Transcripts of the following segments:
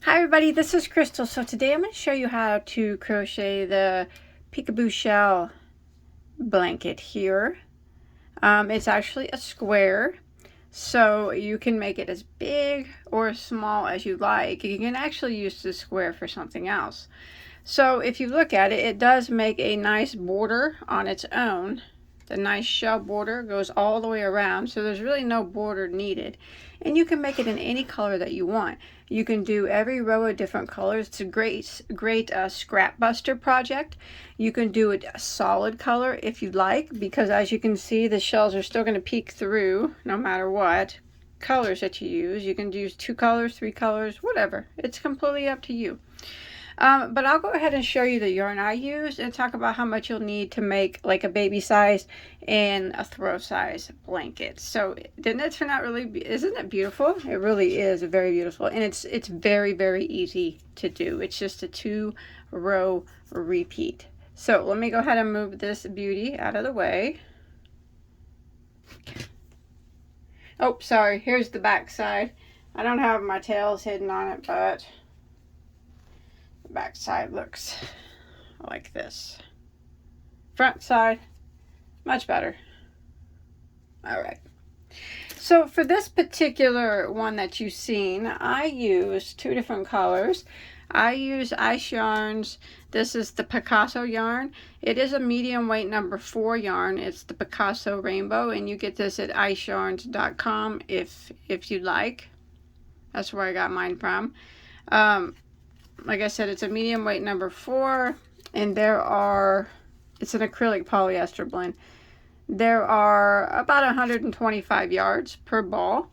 Hi everybody, this is Crystal. So today I'm going to show you how to crochet the peekaboo shell blanket here. It's actually a square, so you can make it as big or as small as you like. You can actually use the square for something else. So if you look at it, it does make a nice border on its own. The nice shell border goes all the way around, so there's really no border needed. And you can make it in any color that you want. You can do every row of different colors. It's a great scrap buster project. You can do it a solid color if you'd like, because as you can see, the shells are still going to peek through no matter what colors that you use. You can use 2 colors, 3 colors, whatever. It's completely up to you. But I'll go ahead and show you the yarn I use and talk about how much you'll need to make like a baby size and a throw size blanket. So didn't it turn out isn't it beautiful? It really is very beautiful, and it's very easy to do. It's just a 2-row repeat. So let me go ahead and move this beauty out of the way. Oh, sorry, here's the back side. I don't have my tails hidden on it, but back side looks like this. Front side, much better. All right. So for this particular one that you've seen, I use 2 different colors. I use ice yarns. This is the Picasso yarn. It is a medium weight number 4 yarn. It's the Picasso Rainbow, and you get this at iceyarns.com if you'd like. That's where I got mine from. Like I said, it's a medium weight number 4, and it's an acrylic polyester blend. There are about 125 yards per ball.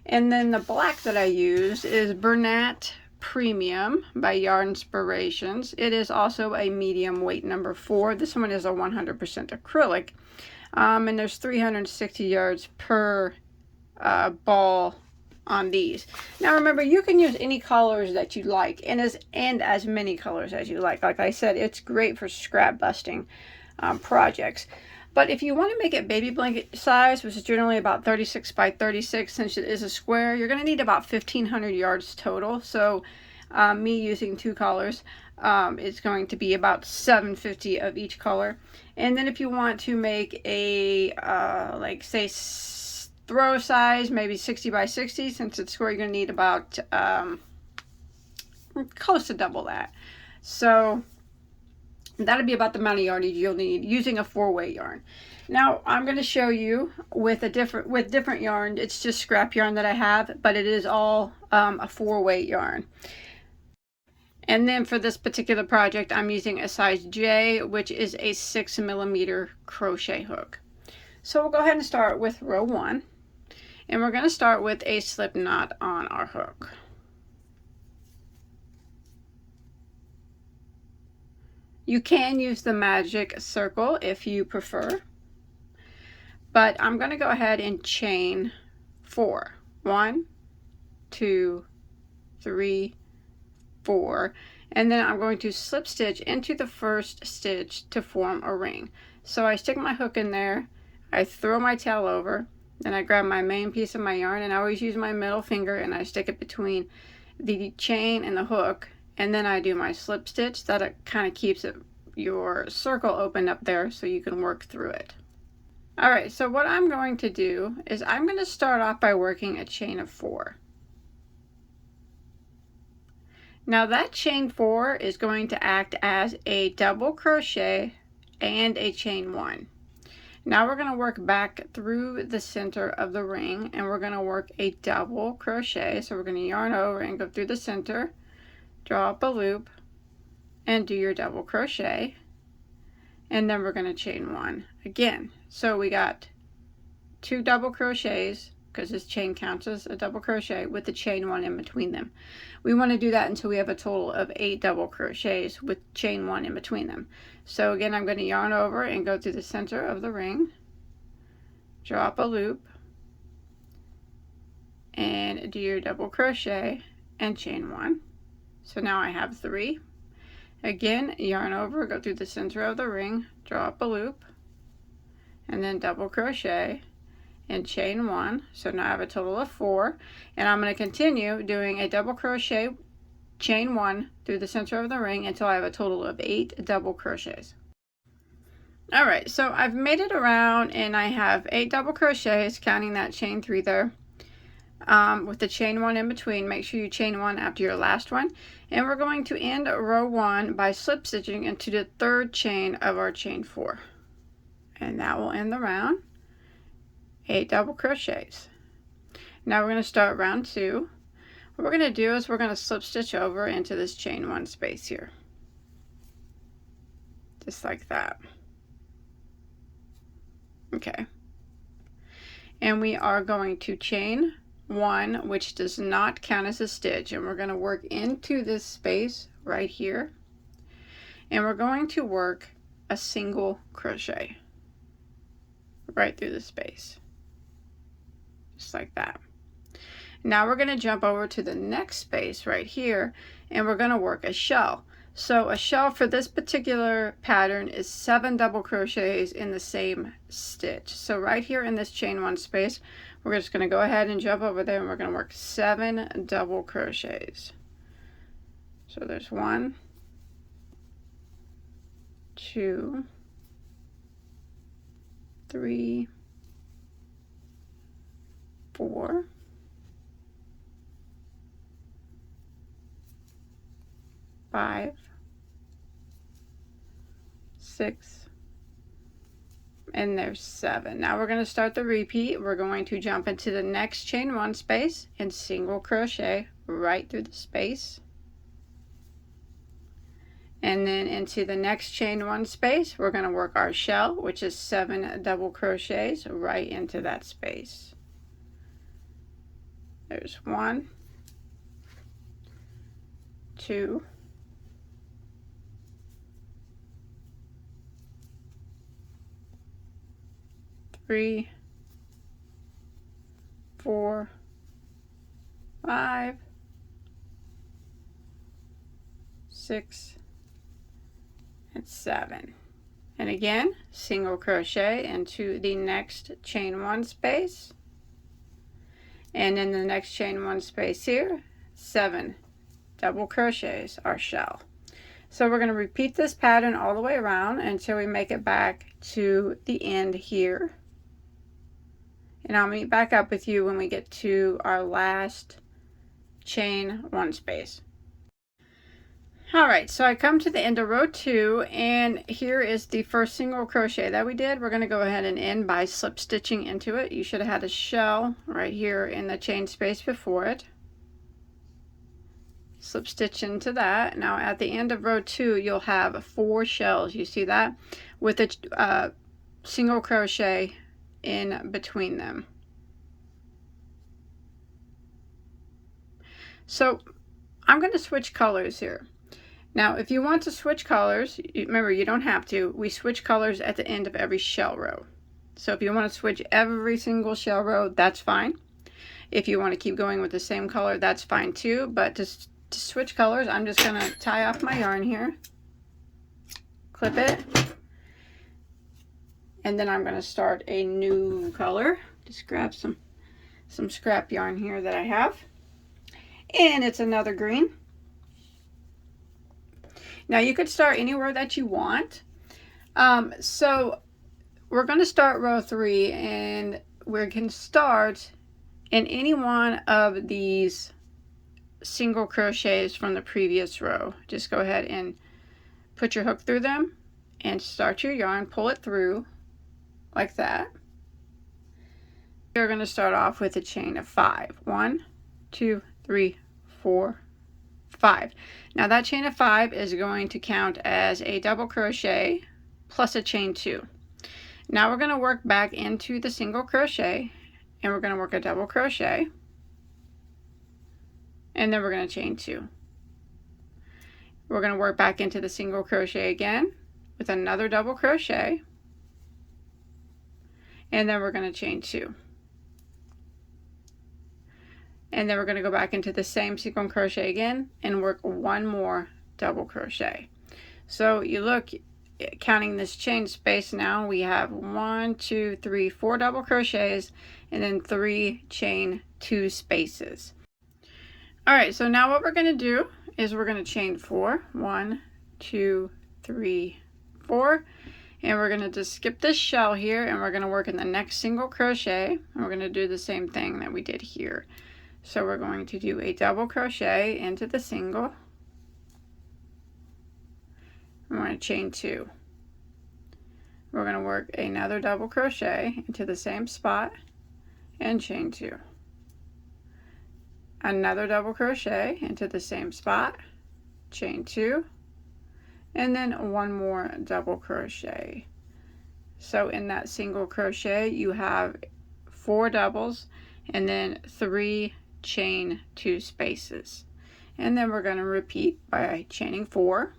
And then the black that I use is Bernat Premium by Yarn Inspirations. It is also a medium weight number 4. This one is a 100% acrylic. And there's 360 yards per ball on these. Now remember, you can use any colors that you like, and as many colors as you like. Like I said, it's great for scrap busting projects. But if you want to make it baby blanket size, which is generally about 36 by 36, since it is a square, you're going to need about 1,500 yards total. So me using 2 colors, it's going to be about 750 of each color. And then if you want to make a like say throw size, maybe 60 by 60, since it's square, you're going to need about close to double that. So that'll be about the amount of yarn you'll need using a 4-way yarn. Now I'm going to show you with different yarn. It's just scrap yarn that I have, but it is all a 4-way yarn. And then for this particular project, I'm using a size J, which is a 6mm crochet hook. So we'll go ahead and start with row 1. And we're going to start with a slip knot on our hook. You can use the magic circle if you prefer, but I'm going to go ahead and chain 4. 1, 2, 3, 4, and then I'm going to slip stitch into the first stitch to form a ring. So I stick my hook in there, I throw my tail over, then I grab my main piece of my yarn, and I always use my middle finger, and I stick it between the chain and the hook, and then I do my slip stitch. That kind of keeps your circle open up there so you can work through it. Alright, so what I'm going to do is I'm going to start off by working a chain of 4. Now that chain 4 is going to act as a double crochet and a chain 1. Now we're going to work back through the center of the ring, and we're going to work a double crochet. So we're going to yarn over and go through the center, draw up a loop, and do your double crochet, and then we're going to chain 1 again. So we got 2 double crochets, because this chain counts as a double crochet, with the chain 1 in between them. We want to do that until we have a total of 8 double crochets with chain 1 in between them. So again, I'm going to yarn over and go through the center of the ring, draw up a loop, and do your double crochet and chain 1. So now I have 3. Again, yarn over, go through the center of the ring, draw up a loop, and then double crochet and chain 1. So now I have a total of 4, and I'm going to continue doing a double crochet chain 1 through the center of the ring until I have a total of 8 double crochets. Alright, so I've made it around and I have 8 double crochets, counting that chain 3 there, with the chain 1 in between. Make sure you chain 1 after your last one, and we're going to end row 1 by slip stitching into the 3rd chain of our chain 4, and that will end the round. 8 double crochets. Now we're going to start round 2. What we're going to do is we're going to slip stitch over into this chain 1 space here, just like that. Okay, and we are going to chain 1, which does not count as a stitch, and we're going to work into this space right here, and we're going to work a single crochet right through the space, just like that. Now we're going to jump over to the next space right here, and we're going to work a shell. So a shell for this particular pattern is 7 double crochets in the same stitch. So right here in this chain 1 space, we're just going to go ahead and jump over there, and we're going to work 7 double crochets. So there's 1, 2, 3, 4, 5, 6, and there's 7. Now we're going to start the repeat. We're going to jump into the next chain 1 space and single crochet right through the space, and then into the next chain 1 space we're going to work our shell, which is 7 double crochets right into that space. There's 1, 2, 3, 4, 5, 6, and 7. And again, single crochet into the next chain 1 space, and in the next chain 1 space here, 7 double crochets our shell. So we're going to repeat this pattern all the way around until we make it back to the end here. And I'll meet back up with you when we get to our last chain 1 space. Alright, so I come to the end of row 2, and here is the first single crochet that we did. We're going to go ahead and end by slip stitching into it. You should have had a shell right here in the chain space before it. Slip stitch into that. Now at the end of row 2 you'll have 4 shells. You see that? With a single crochet in between them. So I'm going to switch colors here. Now if you want to switch colors, remember you don't have to. We switch colors at the end of every shell row. So if you want to switch every single shell row, that's fine. If you want to keep going with the same color, that's fine too. But to switch colors, I'm just going to tie off my yarn here, clip it, and then I'm going to start a new color. Just grab some scrap yarn here that I have, and it's another green. Now you could start anywhere that you want. So we're going to start row 3, and we can start in any one of these single crochets from the previous row. Just go ahead and put your hook through them and start your yarn, pull it through like that. You're going to start off with a chain of 5. 1, 2, 3, 4, 5. Now that chain of 5 is going to count as a double crochet plus a chain 2. Now we're going to work back into the single crochet, and we're going to work a double crochet, and then we're going to chain 2. We're going to work back into the single crochet again with another double crochet, and then we're going to chain 2. And then we're going to go back into the same single crochet again and work one more double crochet. So you look, counting this chain space now, we have 1, 2, 3, 4 double crochets, and then 3 chain 2 spaces. Alright, so now what we're going to do is we're going to chain 4. 1, 2, 3, 4. And we're going to just skip this shell here, and we're going to work in the next single crochet, and we're going to do the same thing that we did here. So we're going to do a double crochet into the single. We're going to chain 2. We're going to work another double crochet into the same spot and chain 2. Another double crochet into the same spot, chain 2, and then one more double crochet. So in that single crochet you have 4 doubles and then 3 chain 2 spaces. And then we're going to repeat by chaining 4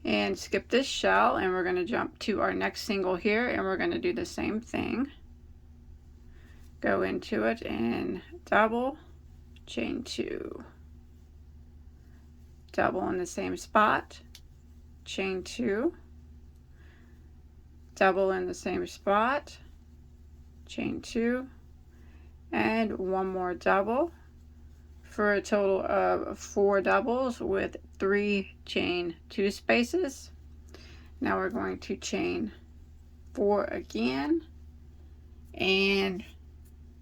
and skip this shell, and we're going to jump to our next single here, and we're going to do the same thing. Go into it and double, chain 2, double in the same spot, chain 2, double in the same spot, chain 2, and one more double for a total of 4 doubles with 3 chain 2 spaces. Now we're going to chain 4 again and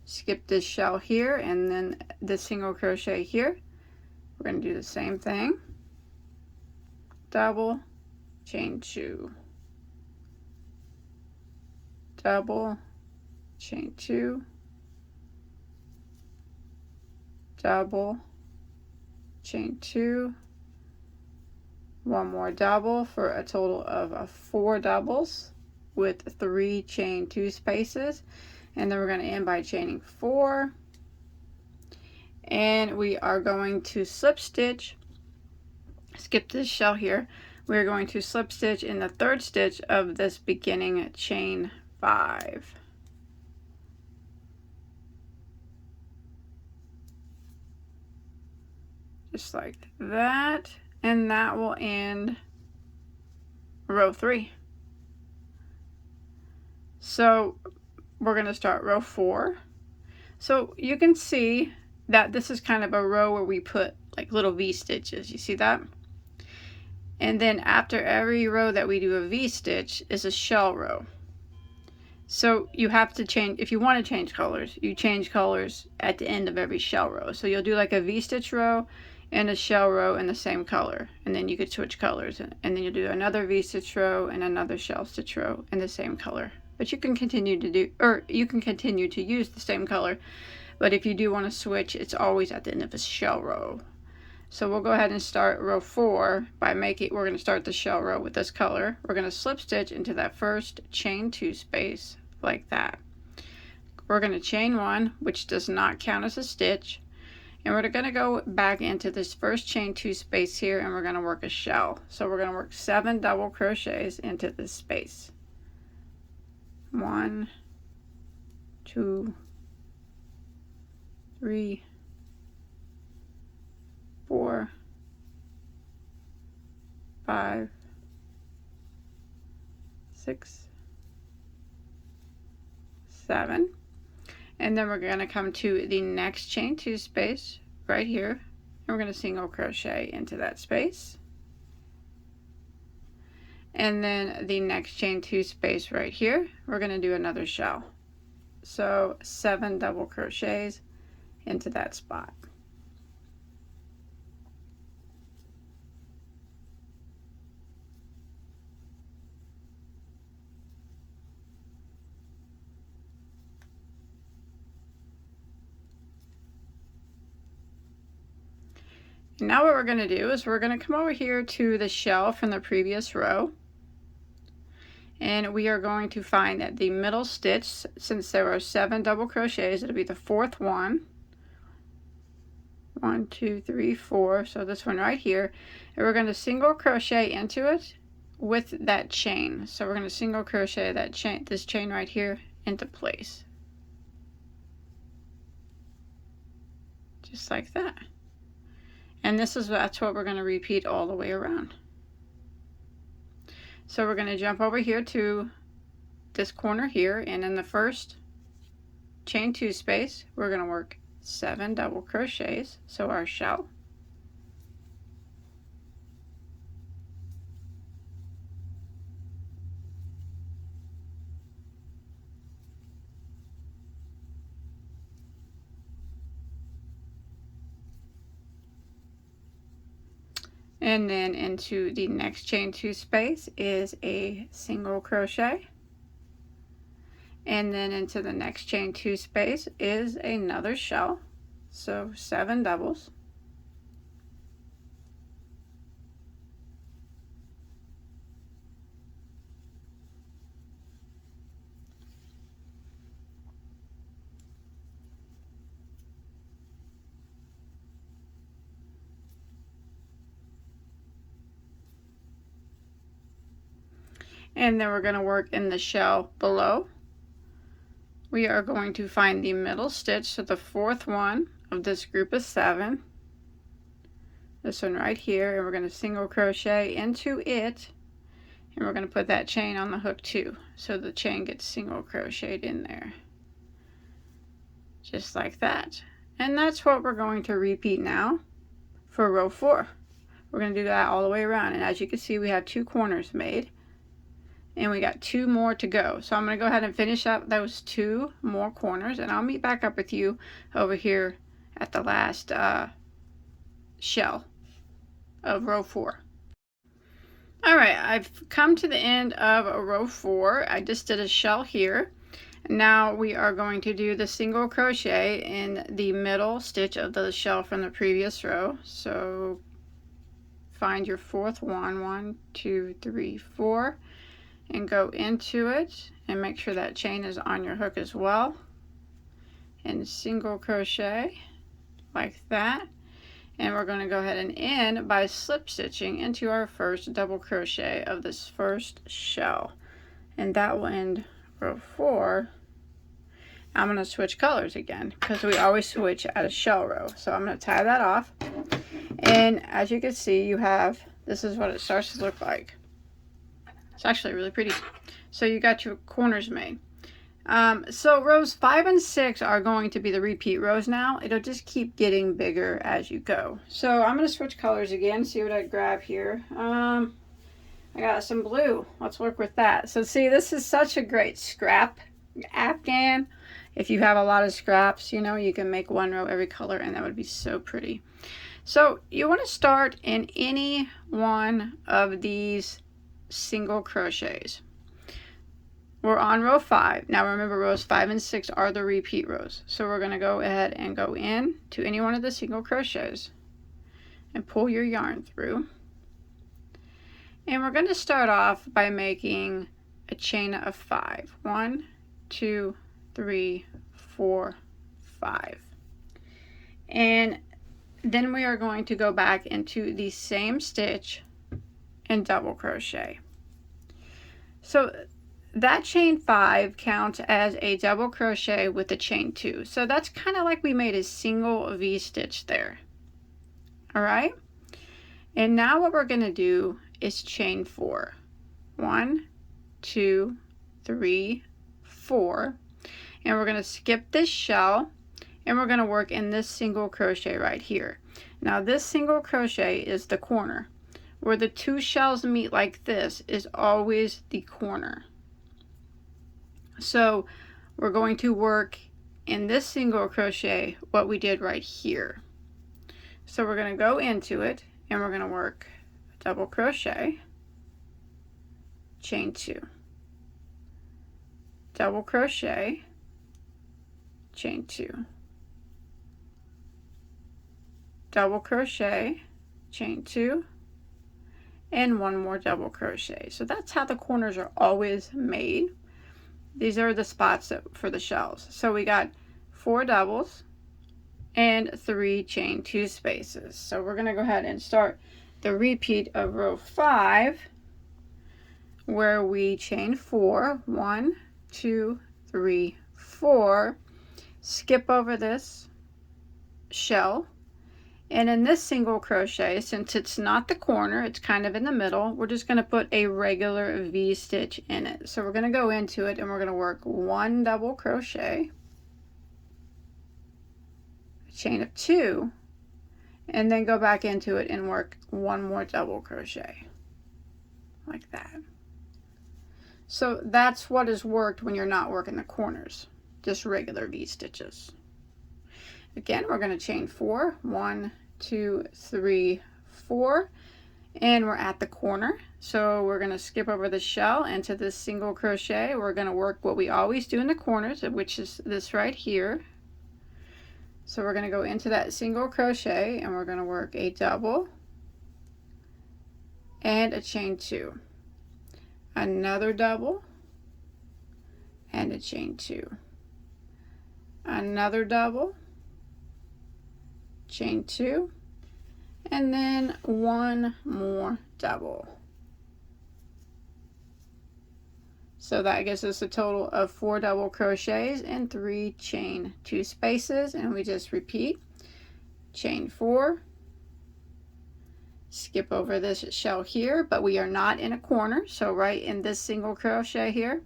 skip this shell here, and then the single crochet here. We're going to do the same thing. Double, chain 2, double, chain 2, double, chain 2, one more double for a total of 4 doubles with 3 chain 2 spaces. And then we're going to end by chaining 4, and we are going to slip stitch, skip this shell here, we're going to slip stitch in the 3rd stitch of this beginning chain 5. Just like that, and that will end row 3. So we're going to start row 4. So you can see that this is kind of a row where we put like little V stitches. You see that? And then after every row that we do a V stitch is a shell row. So you have to change, if you want to change colors, you change colors at the end of every shell row. So you'll do like a V stitch row and a shell row in the same color, and then you could switch colors, and then you'll do another V stitch row and another shell stitch row in the same color. But you can continue to do, or you can continue to use the same color, but if you do want to switch, it's always at the end of a shell row. So we'll go ahead and start row 4 by we're going to start the shell row with this color. We're going to slip stitch into that first chain 2 space like that. We're going to chain 1, which does not count as a stitch, and we're going to go back into this first chain 2 space here, and we're going to work a shell. So we're going to work 7 double crochets into this space. 1, 2, 3, 4, 5, 6, 7, and then we're going to come to the next chain 2 space right here, and we're going to single crochet into that space, and then the next chain 2 space right here, we're going to do another shell. So 7 double crochets into that spot. Now what we're going to do is we're going to come over here to the shell from the previous row, and we are going to find that the middle stitch, since there are 7 double crochets, it'll be the 4th one. 1, 2, 3, 4, so this one right here, and we're going to single crochet into it with that chain. So we're going to single crochet that chain, this chain right here, into place, just like that. And that's what we're going to repeat all the way around. So we're going to jump over here to this corner here, and in the first chain 2 space we're going to work 7 double crochets, so our shell. And then into the next chain 2 space is a single crochet. And then into the next chain 2 space is another shell. So 7 doubles. And then we're going to work in the shell below. We are going to find the middle stitch, so the 4th one of this group of 7. This one right here, and we're going to single crochet into it, and we're going to put that chain on the hook too, so the chain gets single crocheted in there. Just like that. And that's what we're going to repeat now for row 4. We're going to do that all the way around, and as you can see, we have 2 corners made. And we got 2 more to go. So I'm going to go ahead and finish up those 2 more corners, and I'll meet back up with you over here at the last shell of row 4. Alright, I've come to the end of row 4. I just did a shell here. Now we are going to do the single crochet in the middle stitch of the shell from the previous row. So find your 4th one, 1, 2, 3, 4. And go into it and make sure that chain is on your hook as well, and single crochet like that. And we're going to go ahead and end by slip stitching into our first double crochet of this first shell, and that will end row 4. I'm going to switch colors again because we always switch at a shell row. So I'm going to tie that off, and as you can see, you have, this is what it starts to look like. It's actually really pretty. So you got your corners made. So rows 5 and 6 are going to be the repeat rows now. It'll just keep getting bigger as you go. So I'm going to switch colors again, see what I grab here. I got some blue. Let's work with that. So see, this is such a great scrap afghan. If you have a lot of scraps, you know, you can make 1 row every color, and that would be so pretty. So you want to start in any one of these single crochets. We're on row 5. Now remember, rows 5 and 6 are the repeat rows. So we're going to go ahead and go in to any one of the single crochets and pull your yarn through. And we're going to start off by making a chain of 5. 1, 2, 3, 4, 5. And then we are going to go back into the same stitch and double crochet. So that chain 5 counts as a double crochet with a chain 2. So that's kind of like we made a single V stitch there. All right. And now what we're going to do is chain 4. 1, 2, 3, 4. And we're going to skip this shell, and we're going to work in this single crochet right here. Now this single crochet is the corner. Where the 2 shells meet like this is always the corner. So we're going to work in this single crochet what we did right here. So we're going to go into it, and we're going to work a double crochet, chain 2, double crochet, chain 2, double crochet, chain 2, and 1 more double crochet. So that's how the corners are always made. These are the spots for the shells. So we got 4 doubles and 3 chain 2 spaces. So we're going to go ahead and start the repeat of row 5, where we chain 4. 1, 2, 3, 4. Skip over this shell. And in this single crochet, since it's not the corner, it's kind of in the middle, we're just going to put a regular V stitch in it. So we're going to go into it, and we're going to work 1 double crochet, chain of 2, and then go back into it and work 1 more double crochet like that. So that's what has worked when you're not working the corners, just regular V-stitches. Again, we're going to chain 4, 1, 2, 3, 4, and we're at the corner. So we're going to skip over the shell into this single crochet. We're going to work what we always do in the corners, which is this right here. So we're going to go into that single crochet and we're going to work a double and a chain 2, another double and a chain 2, another double, chain 2, and then 1 more double. So that gives us a total of 4 double crochets and 3 chain 2 spaces, and we just repeat. Chain 4, skip over this shell here, but we are not in a corner, so right in this single crochet here,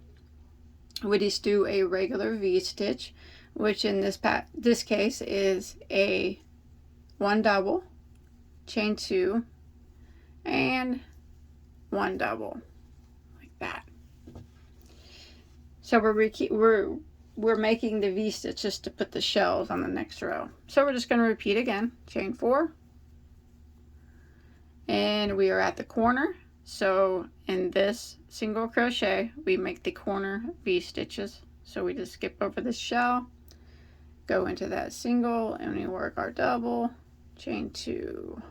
we just do a regular V-stitch, which in this case is a 1 double, chain 2, and 1 double, like that. So we're making the V-stitch just to put the shells on the next row. So we're just going to repeat again. Chain 4, and we are at the corner. So in this single crochet, we make the corner V-stitches. So we just skip over the shell, go into that single, and we work our double, chain 2,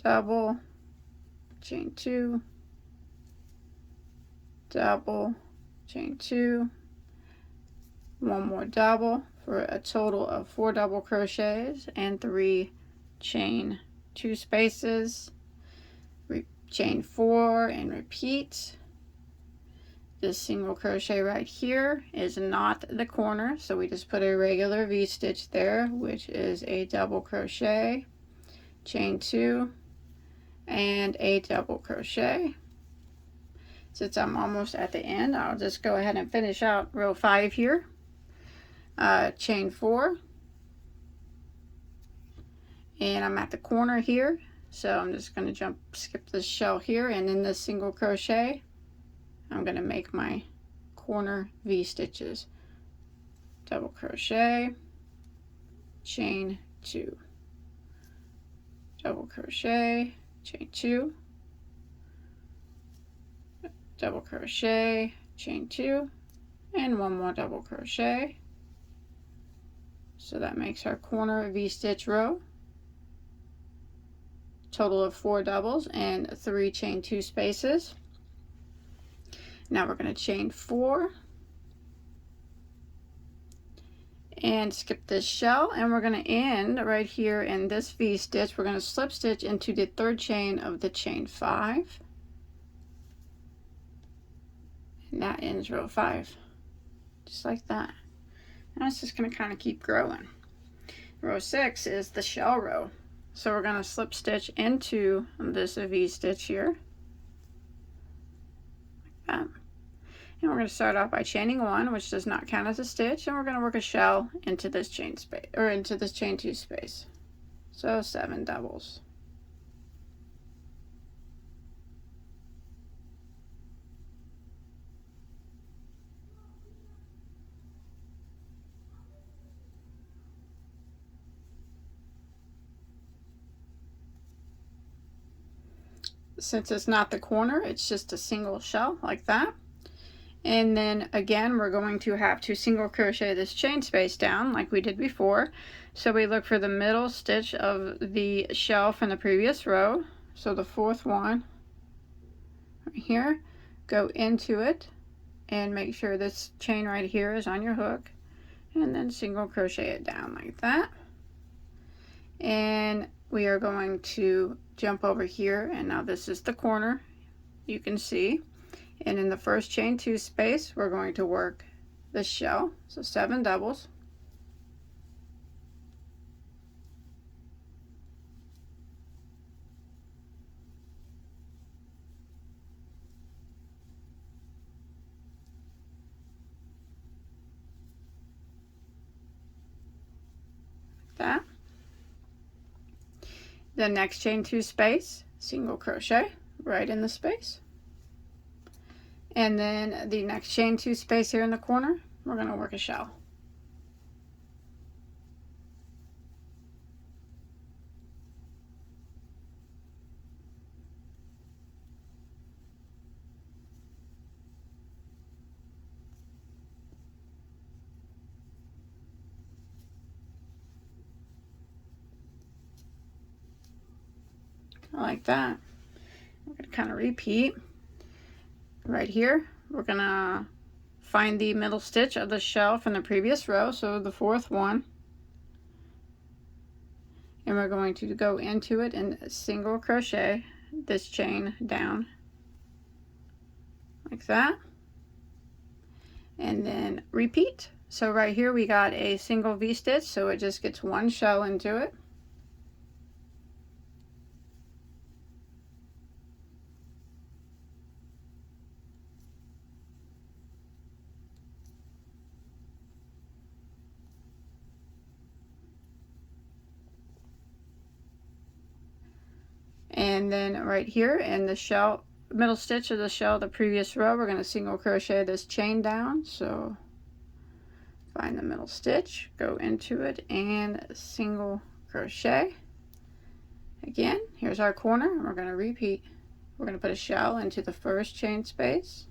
double, chain 2, double, chain 2, 1 more double for a total of 4 double crochets and 3 chain 2 spaces, chain 4 and repeat. This single crochet right here is not the corner, so we just put a regular V-stitch there, which is a double crochet, chain 2, and a double crochet. Since I'm almost at the end, I'll just go ahead and finish out row 5 here. Chain 4, and I'm at the corner here, so I'm just going to skip this shell here, and in this single crochet I'm going to make my corner V-stitches. Double crochet, chain 2, double crochet, chain 2, double crochet, chain 2, and 1 more double crochet. So that makes our corner V-stitch row. Total of 4 doubles and 3 chain 2 spaces. Now we're going to chain 4 and skip this shell, and we're going to end right here in this V-stitch. We're going to slip stitch into the 3rd chain of the chain 5. And that ends row 5, just like that. Now it's just going to kind of keep growing. Row 6 is the shell row. So we're going to slip stitch into this V-stitch here, like that. And we're going to start off by chaining 1, which does not count as a stitch, and we're going to work a shell into this chain space, or into this chain 2 space. So 7 doubles. Since it's not the corner, it's just a single shell like that. And then again, we're going to have to single crochet this chain space down like we did before. So we look for the middle stitch of the shell from the previous row. So the 4th one right here, go into it and make sure this chain right here is on your hook, and then single crochet it down like that. And we are going to jump over here, and now this is the corner, you can see, and in the first chain 2 space we're going to work the shell, so 7 doubles, that. The next chain 2 space, single crochet right in the space. And then the next chain 2 space here in the corner, we're going to work a shell. Like that. We're going to kind of repeat right here. We're going to find the middle stitch of the shell from the previous row, so the 4th one, and we're going to go into it and single crochet this chain down like that, and then repeat. So right here we got a single V-stitch, so it just gets one shell into it. And then right here in the shell, middle stitch of the shell, the previous row, we're going to single crochet this chain down. So find the middle stitch, go into it, and single crochet. Again, here's our corner, and we're going to repeat. We're going to put a shell into the first chain space.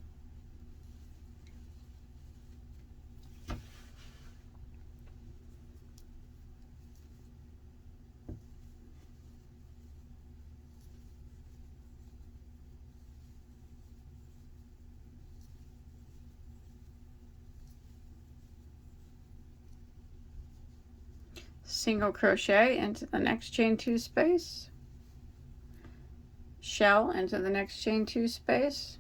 Single crochet into the next chain 2 space, shell into the next chain 2 space,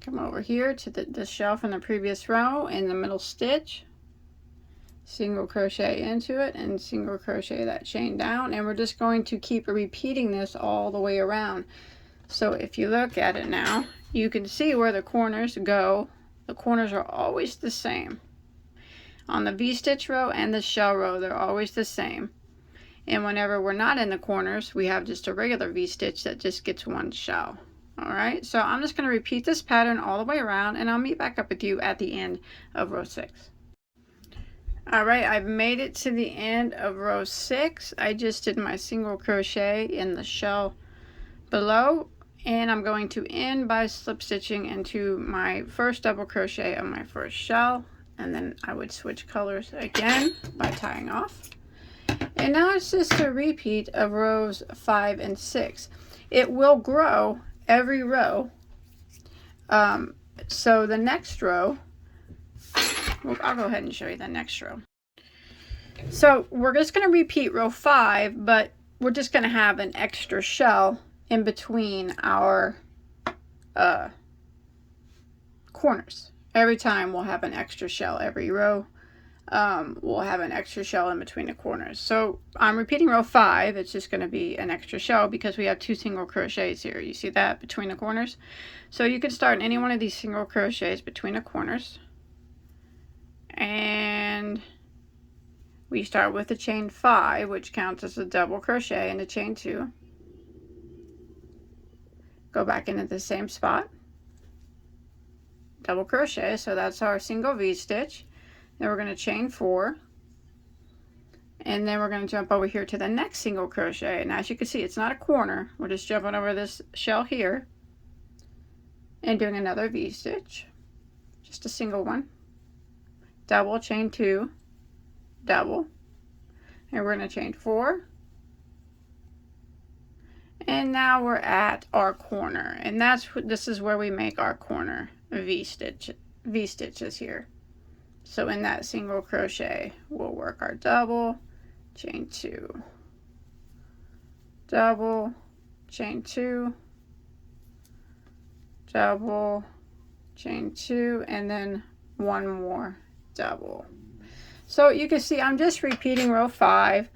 come over here to the shell from the previous row in the middle stitch, single crochet into it and single crochet that chain down, and we're just going to keep repeating this all the way around. So if you look at it now, you can see where the corners go. The corners are always the same. On the V-stitch row and the shell row, they're always the same. And whenever we're not in the corners, we have just a regular V-stitch that just gets one shell. Alright, so I'm just going to repeat this pattern all the way around, and I'll meet back up with you at the end of row 6. Alright, I've made it to the end of row 6. I just did my single crochet in the shell below, and I'm going to end by slip stitching into my first double crochet of my first shell, and then I would switch colors again by tying off. And now it's just a repeat of rows 5 and 6. It will grow every row. So the next row, well, I'll go ahead and show you the next row. So we're just going to repeat row 5, but we're just going to have an extra shell in between our corners. Every time we'll have an extra shell. Every row we'll have an extra shell in between the corners. So I'm repeating row 5. It's just going to be an extra shell because we have 2 single crochets here. You see that between the corners? So you can start in any one of these single crochets between the corners. And we start with the chain 5, which counts as a double crochet into chain 2. Go back into the same spot. Double crochet, so that's our single V-stitch. Then we're going to chain 4, and then we're going to jump over here to the next single crochet. And as you can see, it's not a corner. We're just jumping over this shell here and doing another V-stitch, just a single one, double, chain 2, double, and we're going to chain 4. And now we're at our corner, and this is where we make our corner V-stitches here. So in that single crochet, we'll work our double, chain 2, double, chain 2, double, chain 2, and then 1 more double. So you can see I'm just repeating row 5,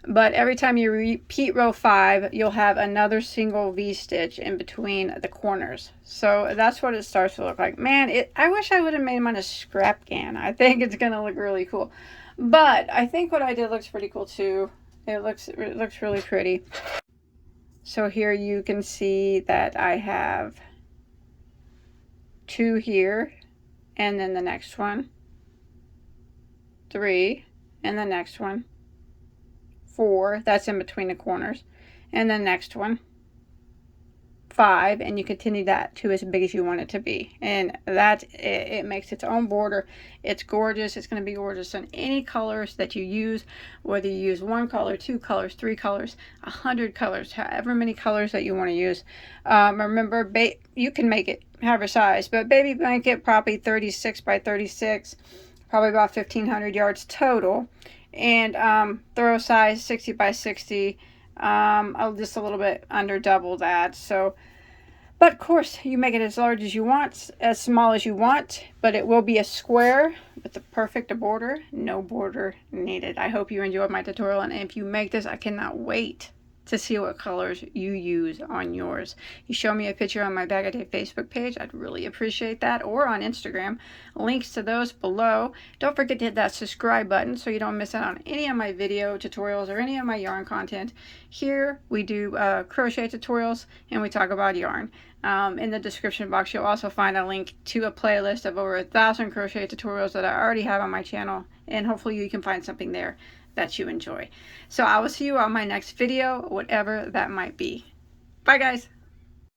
but every time you repeat row 5, you'll have another single V-stitch in between the corners. So that's what it starts to look like. Man, I wish I would have made mine a scrap can. I think it's gonna look really cool. But I think what I did looks pretty cool too. It looks really pretty. So here you can see that I have 2 here, and then the next one, 3, and the next one, 4, that's in between the corners, and the next one, 5, and you continue that to as big as you want it to be, and that it makes its own border. It's gorgeous. It's going to be gorgeous on any colors that you use, whether you use 1 color, 2 colors, 3 colors, 100 colors, however many colors that you want to use. Remember, you can make it however size, but baby blanket probably 36 by 36, probably about 1,500 yards total, and throw size 60 by 60. Just a little bit under double that. So, but of course you make it as large as you want, as small as you want, but it will be a square with the perfect border, no border needed. I hope you enjoyed my tutorial, and if you make this, I cannot wait to see what colors you use on yours. You show me a picture on my Bagoday Facebook page, I'd really appreciate that, or on Instagram. Links to those below. Don't forget to hit that subscribe button so you don't miss out on any of my video tutorials or any of my yarn content. Here we do crochet tutorials and we talk about yarn. In the description box you'll also find a link to a playlist of over 1,000 crochet tutorials that I already have on my channel, and hopefully you can find something there that you enjoy. So I will see you on my next video, whatever that might be. Bye guys.